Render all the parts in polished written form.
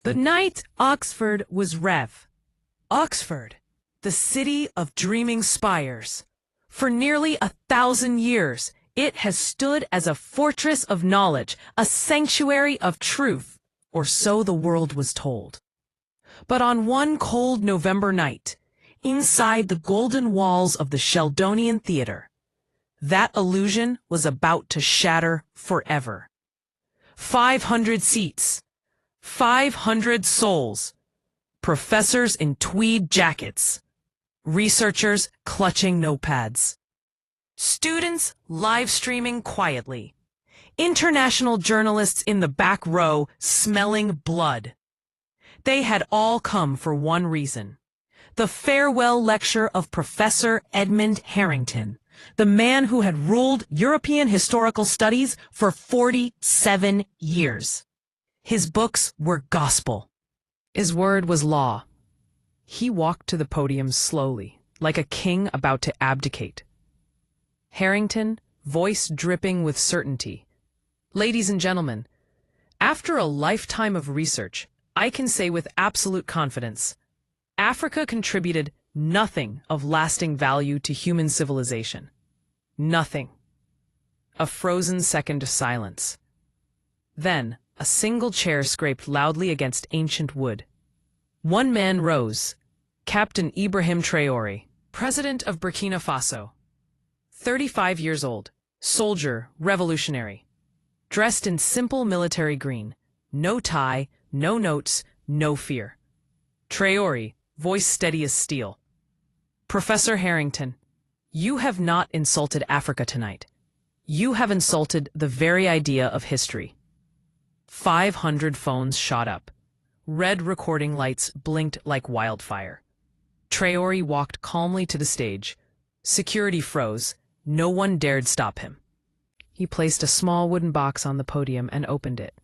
The night Oxford was Rev. Oxford, the city of dreaming spires. For nearly 1,000 years, it has stood as a fortress of knowledge, a sanctuary of truth, or so the world was told. But on one cold November night, inside the golden walls of the Sheldonian Theatre, that illusion was about to shatter forever. 500 seats, 500 souls, professors in tweed jackets, researchers clutching notepads, students live streaming quietly, international journalists in the back row smelling blood. They had all come for one reason: the farewell lecture of Professor Edmund Harrington, the man who had ruled European historical studies for 47 years. His books were gospel. His word was law. He walked to the podium slowly, like a king about to abdicate. Harrington, voice dripping with certainty. Ladies and gentlemen, after a lifetime of research, I can say with absolute confidence, Africa contributed nothing of lasting value to human civilization. Nothing. A frozen second of silence. Then, a single chair scraped loudly against ancient wood. One man rose, Captain Ibrahim Traoré, president of Burkina Faso. 35 years old, soldier, revolutionary. Dressed in simple military green, no tie, no notes, no fear. Traoré, voice steady as steel. Professor Harrington, you have not insulted Africa tonight. You have insulted the very idea of history. 500 phones shot up. Red recording lights blinked like wildfire. Traoré walked calmly to the stage. Security froze. No one dared stop him. He placed a small wooden box on the podium and opened it.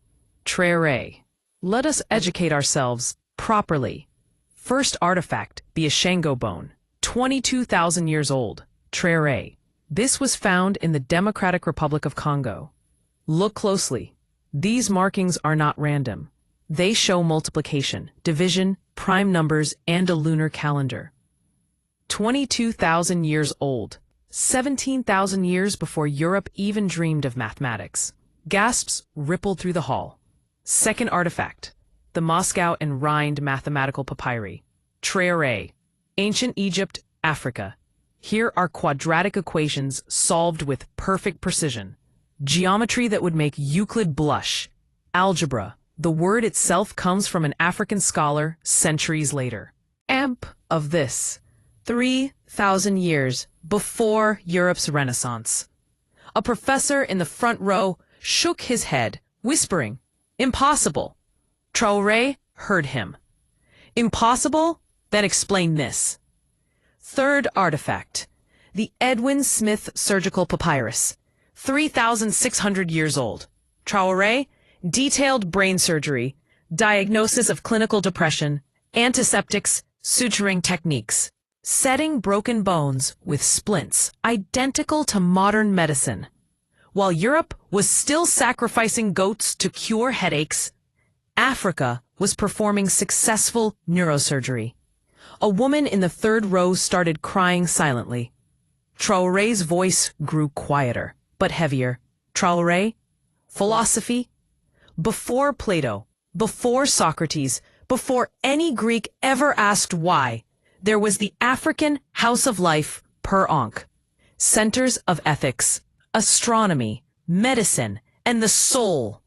Traoré, let us educate ourselves properly. First artifact, the Ashango bone, 22,000 years old. Traoré, this was found in the Democratic Republic of Congo. Look closely. These markings are not random. They show multiplication, division, prime numbers, and a lunar calendar. 22,000 years old, 17,000 years before Europe even dreamed of mathematics. Gasps rippled through the hall. Second artifact, the Moscow and Rhind mathematical papyri. Traoré, ancient Egypt, Africa. Here are quadratic equations solved with perfect precision. Geometry that would make Euclid blush. Algebra. The word itself comes from an African scholar centuries later. Amp of this. 3,000 years before Europe's Renaissance. A professor in the front row shook his head, whispering, "Impossible." Traoré heard him. "Impossible? Then explain this." Third artifact. The Edwin Smith surgical papyrus. 3,600 years old. Traoré, detailed brain surgery, diagnosis of clinical depression, antiseptics, suturing techniques, setting broken bones with splints identical to modern medicine. While Europe was still sacrificing goats to cure headaches, Africa was performing successful neurosurgery. A woman in the third row started crying silently. Traoré's voice grew quieter, but heavier. Traoré, philosophy. Before Plato, before Socrates, before any Greek ever asked why, there was the African house of life per Ankh. Centers of ethics, astronomy, medicine, and the soul.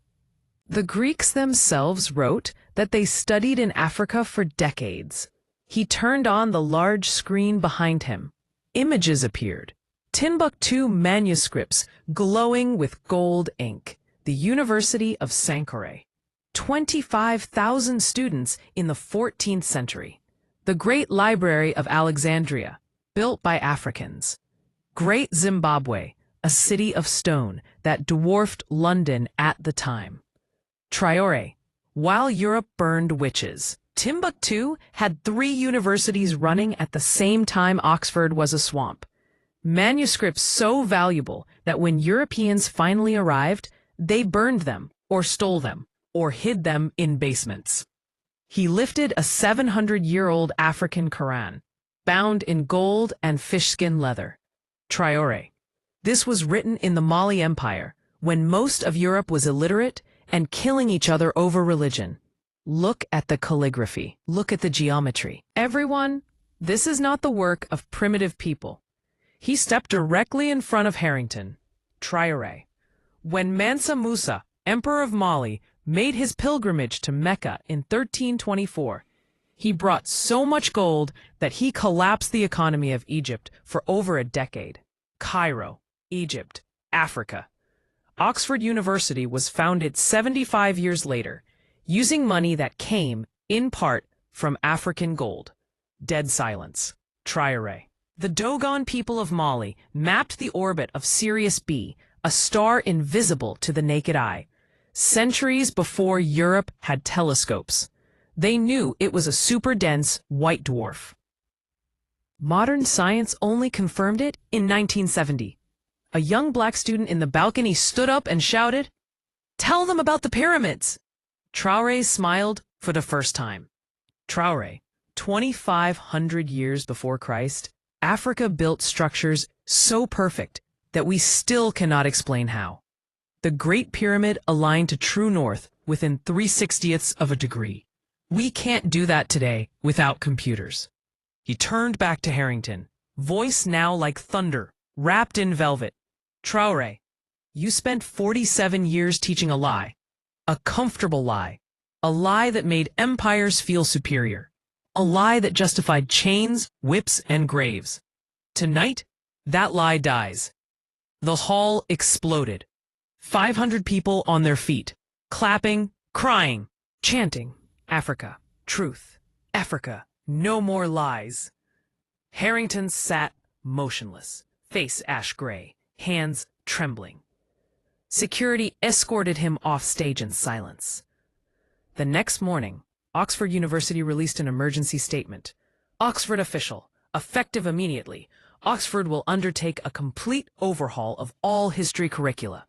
The Greeks themselves wrote that they studied in Africa for decades. He turned on the large screen behind him. Images appeared. Timbuktu manuscripts glowing with gold ink. The University of Sankore. 25,000 students in the 14th century. The Great Library of Alexandria, built by Africans. Great Zimbabwe, a city of stone that dwarfed London at the time. Traoré, while Europe burned witches, Timbuktu had 3 universities running at the same time Oxford was a swamp. Manuscripts so valuable that when Europeans finally arrived, they burned them, or stole them, or hid them in basements. He lifted a 700-year-old African Quran, bound in gold and fish-skin leather. Traoré. This was written in the Mali Empire, when most of Europe was illiterate and killing each other over religion. Look at the calligraphy. Look at the geometry. Everyone, this is not the work of primitive people. He stepped directly in front of Harrington, Traoré. When Mansa Musa, Emperor of Mali, made his pilgrimage to Mecca in 1324, he brought so much gold that he collapsed the economy of Egypt for over a decade. Cairo, Egypt, Africa. Oxford University was founded 75 years later, using money that came, in part, from African gold. Dead silence. Traoré. The Dogon people of Mali mapped the orbit of Sirius B, a star invisible to the naked eye, centuries before Europe had telescopes. They knew it was a super-dense white dwarf. Modern science only confirmed it in 1970. A young black student in the balcony stood up and shouted, "Tell them about the pyramids!" Traoré smiled for the first time. Traoré, 2,500 years before Christ, Africa built structures so perfect that we still cannot explain how. The Great Pyramid aligned to true north within 3/60ths of a degree. We can't do that today without computers. He turned back to Harrington, voice now like thunder, wrapped in velvet. Traoré, you spent 47 years teaching a lie. A comfortable lie. A lie that made empires feel superior. A lie that justified chains, whips, and graves. Tonight, that lie dies. The hall exploded. 500 people on their feet, clapping, crying, chanting, "Africa, truth, Africa, no more lies." Harrington sat motionless, face ash gray, hands trembling. Security escorted him off stage in silence. The next morning, Oxford University released an emergency statement. Oxford official, effective immediately, Oxford will undertake a complete overhaul of all history curricula.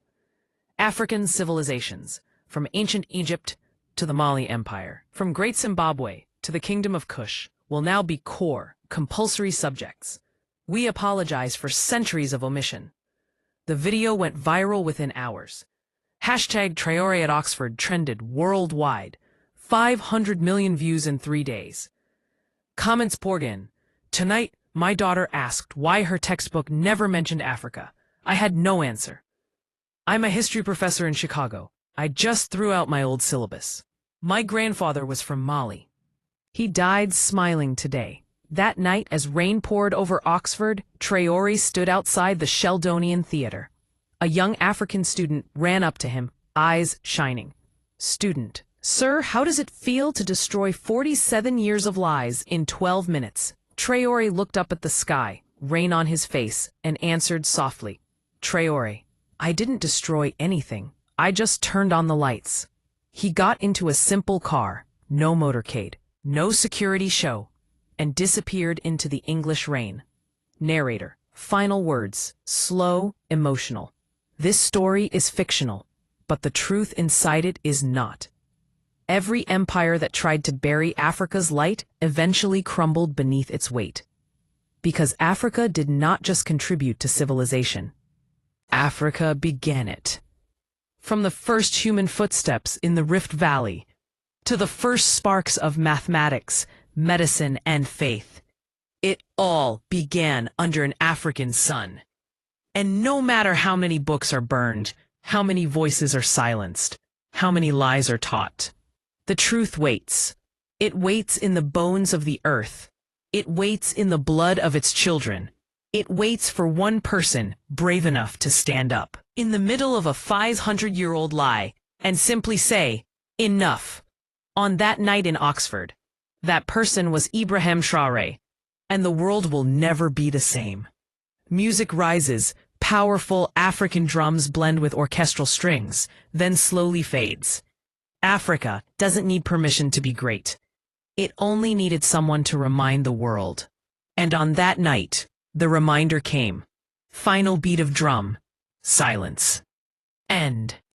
African civilizations, from ancient Egypt to the Mali Empire, from Great Zimbabwe to the Kingdom of Kush, will now be core, compulsory subjects. We apologize for centuries of omission. The video went viral within hours. Hashtag Traoré at Oxford trended worldwide. 500 million views in 3 days. Comments poured in. Tonight, my daughter asked why her textbook never mentioned Africa. I had no answer. I'm a history professor in Chicago. I just threw out my old syllabus. My grandfather was from Mali. He died smiling today. That night, as rain poured over Oxford, Traoré stood outside the Sheldonian Theatre. A young African student ran up to him, eyes shining. Student, sir, how does it feel to destroy 47 years of lies in 12 minutes? Traoré looked up at the sky, rain on his face, and answered softly. Traoré, I didn't destroy anything. I just turned on the lights. He got into a simple car, no motorcade, no security show, and disappeared into the English rain. Narrator, final words, slow, emotional. This story is fictional, but the truth inside it is not. Every empire that tried to bury Africa's light eventually crumbled beneath its weight. Because Africa did not just contribute to civilization. Africa began it. From the first human footsteps in the Rift Valley, to the first sparks of mathematics, medicine, and faith, it all began under an African sun. And no matter how many books are burned, how many voices are silenced, how many lies are taught, the truth waits. It waits in the bones of the earth. It waits in the blood of its children. It waits for one person brave enough to stand up in the middle of a 500-year-old lie and simply say, enough. On that night in Oxford, that person was Ibrahim Traoré, and the world will never be the same. Music rises, powerful African drums blend with orchestral strings, then slowly fades. Africa doesn't need permission to be great. It only needed someone to remind the world. And on that night, the reminder came. Final beat of drum. Silence. End.